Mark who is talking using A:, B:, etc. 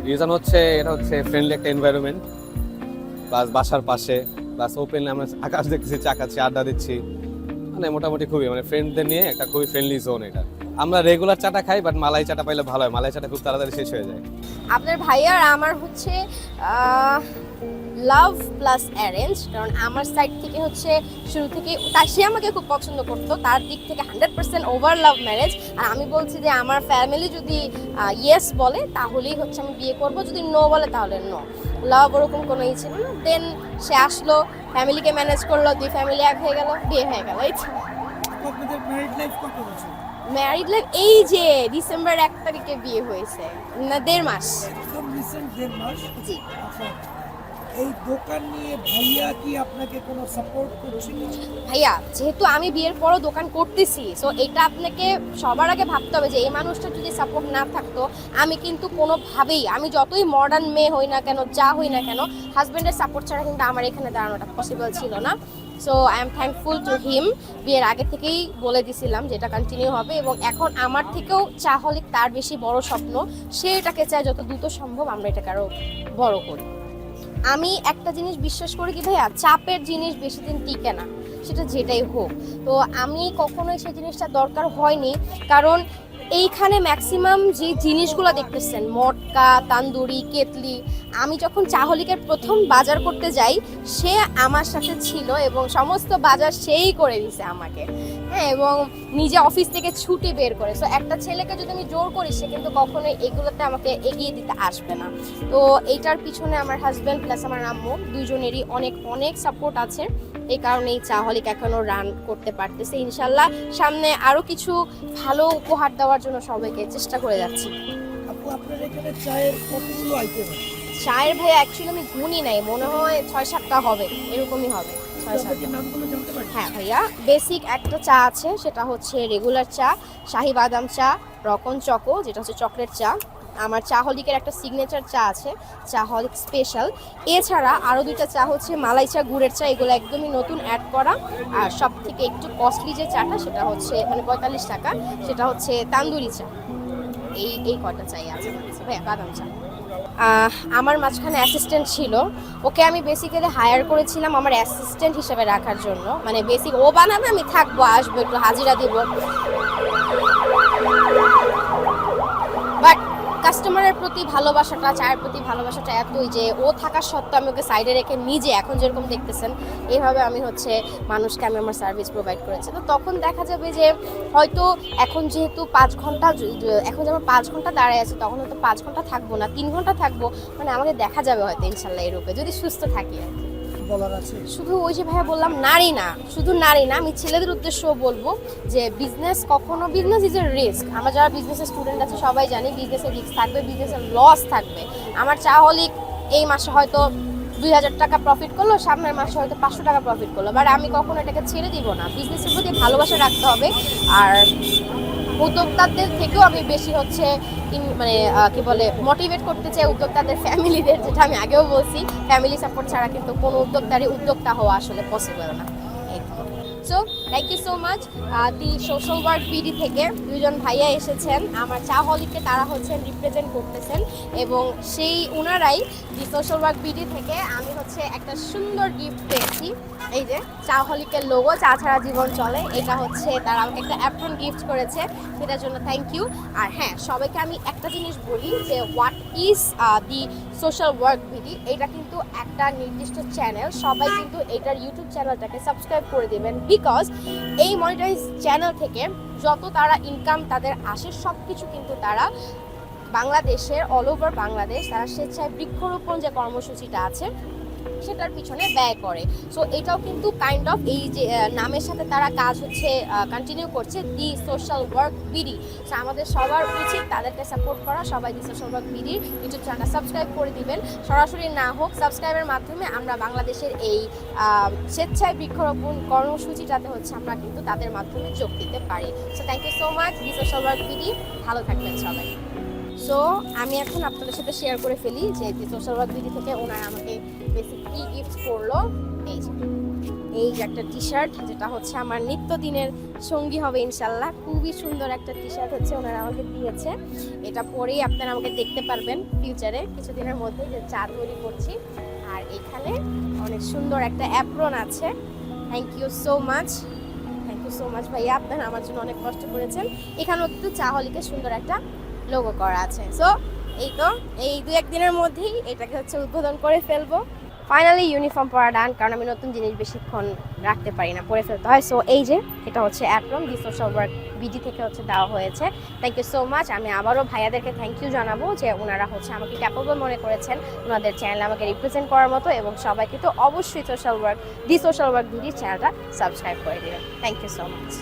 A: Reason হচ্ছে এটা হচ্ছে ফ্রেন্ডলি একটা এনভায়রনমেন্ট, প্লাস বাসার পাশে, প্লাস ওপেন আমরা আকাশ দেখতেছি, চাকাচ্ছি, আড্ডা দিচ্ছি, মানে মোটামুটি খুবই মানে ফ্রেন্ডদের নিয়ে একটা খুবই ফ্রেন্ডলি জোন এটা। আমরা রেগুলার চাটা খাই, বাট মালাই চাটা পাইলে ভালো হয়, মালাই চাটা খুব তাড়াতাড়ি শেষ হয়ে যায়।
B: আপনার ভাইয়া আর আমার হচ্ছে লাভ প্লাস অ্যারেঞ্জ, কারণ আমার সাইড থেকে হচ্ছে শুরু থেকে সে আমাকে খুব পছন্দ করতো, তার দিক থেকে 100% ওভার লাভ ম্যারেজ। আর আমি বলছি যে আমার ফ্যামিলি যদি ইয়েস বলে তাহলেই হচ্ছে আমি বিয়ে করব, যদি নো বলে তাহলে নো। লাভ ওরকম কোনো ই ছিল না। দেন সে আসলো, ফ্যামিলিকে ম্যানেজ করলো, দুই ফ্যামিলি এক হয়ে গেল, বিয়ে হয়ে গেল। এই
C: আপনাদের ম্যারিড লাইফ কত বছর?
B: ম্যারিড লাইফ এই যে ডিসেম্বর 1 তারিখে বিয়ে হয়েছে, না 1.5 মাস।
C: একদম রিসেন্ট 1.5 মাস।
B: জি।
C: আচ্ছা, এই দোকান নিয়ে ভাইয়া কি আপনাকে কোনো সাপোর্ট করছিল?
B: ভাইয়া যেহেতু আমি বিয়ের পরও দোকান করতেছি, সো এটা আপনাকে সবার আগে ভাবতে হবে যে এই মানুষটা যদি সাপোর্ট না থাকতো আমি কিন্তু কোনোভাবেই, আমি যতই মডার্ন মেয়ে হই না কেন, যা হই না কেন, হাজব্যান্ডের সাপোর্ট ছাড়া কিন্তু আমার এখানে দাঁড়ানোটা পসিবল ছিল না। So I am thankful to him. বিয়ের আগে থেকেই বলে দিছিলাম যে এটা কন্টিনিউ হবে, এবং এখন আমার থেকেও চাহলিক তার বেশি বড় স্বপ্ন, সে এটাকে চায় যত দ্রুত সম্ভব আমরা এটাকে আরও বড় করি। আমি একটা জিনিস বিশ্বাস করি কি ভাইয়া, চাপের জিনিস বেশি দিন টিকে না, সেটা যেটাই হোক। তো আমি কখনোই সেই জিনিসটা দরকার হয়নি, কারণ এইখানে ম্যাক্সিমাম যে জিনিসগুলো দেখতেছেন, মটকা, তান্দুরি, কেতলি, আমি যখন চাহলিকের প্রথম বাজার করতে যাই সে আমার সাথে ছিল এবং সমস্ত বাজার সেই করে দিছে আমাকে, হ্যাঁ, এবং নিজে অফিস থেকে ছুটি বের করে। সো একটা ছেলেকে যদি আমি জোর করি সে কিন্তু কখনোই এগুলোতে আমাকে এগিয়ে দিতে আসবে না। তো এইটার পিছনে আমার হাজব্যান্ড প্লাস আমার আম্মু দুইজনেরই অনেক অনেক সাপোর্ট আছে, এই কারণে এই চাহলিক এখনো রান করতে পারতেছে। ইনশাল্লাহ সামনে আরো কিছু ভালো উপহার দেওয়ার জন্য সবাইকে চেষ্টা করে যাচ্ছি।
C: আপু, আপনার এখানে চায়ের কতগুলো আইটেম আছে?
B: চায়ের ভাই অ্যাকচুয়ালি আমি গুনি নাই, মনে হয় 6-7টা হবে, এরকমই হবে 6-7টা।
C: আপনাদের নামগুলো জানতে পারি?
B: হ্যাঁ ভাইয়া, বেসিক একটা চা আছে, সেটা হচ্ছে রেগুলার চা, শাহি বাদাম চা, রকন চকো যেটা হচ্ছে চকলেট চা। আমার চাহলিকের একটা সিগনেচার চা আছে, চাহলিক স্পেশাল। এছাড়া আরও 2টা চা হচ্ছে মালাই চা, গুড়ের চা, এগুলো একদমই নতুন অ্যাড করা। আর সব থেকে একটু কস্টলি যে চাটা সেটা হচ্ছে মানে 45 টাকা, সেটা হচ্ছে তান্দুরি চা। এই কয়টা চাই আছে ভাইয়া, বাদাম চা। আমার মাঝখানে অ্যাসিস্ট্যান্ট ছিল, ওকে আমি বেসিক্যালি হায়ার করেছিলাম আমার অ্যাসিস্ট্যান্ট হিসেবে রাখার জন্য, মানে বেসিক ও বানাবে, আমি থাকবো, আসবো, একটু হাজিরা দিব। বাট কাস্টমারের প্রতি ভালোবাসাটা, চায়ের প্রতি ভালোবাসাটা এতই যে ও থাকার সত্ত্বেও আমি ওকে সাইডে রেখে নিজে এখন যেরকম দেখতেছেন এইভাবে আমি হচ্ছে মানুষকে আমি আমার সার্ভিস প্রোভাইড করেছি। তো তখন দেখা যাবে যে হয়তো এখন যেহেতু 5 ঘন্টা, এখন যেমন 5 ঘন্টা দাঁড়ায় আছে, তখন হয়তো 5 ঘন্টা থাকবো না, 3 ঘন্টা থাকবো, মানে আমাকে দেখা যাবে হয়তো ইনশাল্লাহ এই রূপে, যদি সুস্থ থাকি আর কি।
C: বলার আছে?
B: শুধু ওই যে ভাইয়া বললাম, নারী না, শুধু নারী না, আমি ছেলেদের উদ্দেশ্যও বলবো যে বিজনেস কখনো, বিজনেস ইজ এ রিস্ক। আমরা যারা বিজনেসের স্টুডেন্ট আছে সবাই জানি বিজনেসের রিস্ক থাকবে, বিজনেসের লস থাকবে। আমার চাহলিক এই মাসে হয়তো 2000 টাকা প্রফিট করলো, সামনের মাসে হয়তো 500 টাকা প্রফিট করলো, বাট আমি কখনো এটাকে ছেড়ে দিব না। বিজনেসের প্রতি ভালোবাসা রাখতে হবে। আর উদ্যোক্তাদের থেকেও আমি বেশি হচ্ছে মানে কি বলে মোটিভেট করতে চাই উদ্যোক্তাদের ফ্যামিলিদের, যেটা আমি আগেও বলছি, ফ্যামিলি সাপোর্ট ছাড়া কিন্তু কোনো উদ্যোক্তারই উদ্যোক্তা হওয়া আসলে পসিবল না। So thank you so much. The social work BD থেকে 2জন ভাইয়া এসেছেন আমার চাহলিকে, তারা হচ্ছেন রিপ্রেজেন্ট করতেছেন, এবং সেই ওনারাই দি সোশ্যাল ওয়ার্ক বিডি থেকে আমি হচ্ছে একটা সুন্দর গিফট পেয়েছি। এই যে চাহলিকের লোগো, চা ছাড়া জীবন চলে, এটা হচ্ছে তারা আমাকে একটা অ্যাপ্রন গিফট করেছে, সেটার জন্য থ্যাংক ইউ। আর হ্যাঁ, সবাইকে আমি একটা জিনিস বলি যে what is the social work BD, এটা কিন্তু একটা নির্দিষ্ট চ্যানেল, সবাই কিন্তু এটার ইউটিউব চ্যানেলটাকে সাবস্ক্রাইব করে দেবেন, বিকজ এই মনিটাইজ চ্যানেল থেকে যত তারা ইনকাম তাদের আসে সব কিছু কিন্তু তারা বাংলাদেশের অল ওভার বাংলাদেশ তারা স্বেচ্ছায় বৃক্ষরোপণ যে কর্মসূচিটা আছে সেটার পিছনে ব্যয় করে। সো এটাও কিন্তু কাইন্ড অফ এই যে নামের সাথে তারা কাজ হচ্ছে কন্টিনিউ করছে, দি সোশ্যাল ওয়ার্ক বিডি। সো আমাদের সবার উচিত তাদেরকে সাপোর্ট করা। সবাই দি সোশ্যাল ওয়ার্ক বিডির ইউটিউব চ্যানেলটা সাবস্ক্রাইব করে দিবেন, সরাসরি না হোক সাবস্ক্রাইবের মাধ্যমে আমরা বাংলাদেশের এই স্বেচ্ছায় বৃক্ষরোপণ কর্মসূচিটাতে হচ্ছে আমরা কিন্তু তাদের মাধ্যমে যোগ দিতে পারি। So thank you so much the social work BD, ভালো থাকবেন সবাই। সো আমি এখন আপনাদের সাথে শেয়ার করে ফেলি যে সোশ্যাল ওয়ার্ক বিডি থেকে ওনারা আমাকে বেসিক কি গিফট করলো। এই যে একটা টি শার্ট, যেটা হচ্ছে আমার নিত্যদিনের সঙ্গী হবে ইনশাল্লাহ। খুবই সুন্দর একটা টি শার্ট হচ্ছে ওনারা আমাকে দিয়েছে। এটা পরেই আপনারা আমাকে দেখতে পারবেন ফিউচারে কিছুদিনের মধ্যে যে চা তৈরি করছি। আর এখানে অনেক সুন্দর একটা অ্যাপ্রন আছে। Thank you so much, thank you so much ভাইয়া, আপনারা আমার জন্য অনেক কষ্ট করেছেন। এখানেও কিন্তু চাহলিকে সুন্দর একটা লোগো করা আছে। সো এই তো এই 2-1 দিনের মধ্যেই এটাকে হচ্ছে উদ্বোধন করে ফেলবো। ফাইনালি ইউনিফর্ম পরা ডান, কারণ আমি নতুন জিনিস বেশিক্ষণ রাখতে পারি না, পরে ফেলতে হয়। সো এই যে এটা হচ্ছে apron, the social work BD থেকে হচ্ছে দেওয়া হয়েছে। Thank you so much. আমি আবারও ভাইয়াদেরকে থ্যাংক ইউ জানাবো যে ওনারা হচ্ছে আমাকে ক্যাপেবল মনে করেছেন ওনাদের চ্যানেলে আমাকে রিপ্রেজেন্ট করার মতো, এবং সবাইকে তো অবশ্যই social work the social work বিডির চ্যানেলটা সাবস্ক্রাইব করে দেবেন। Thank you so much.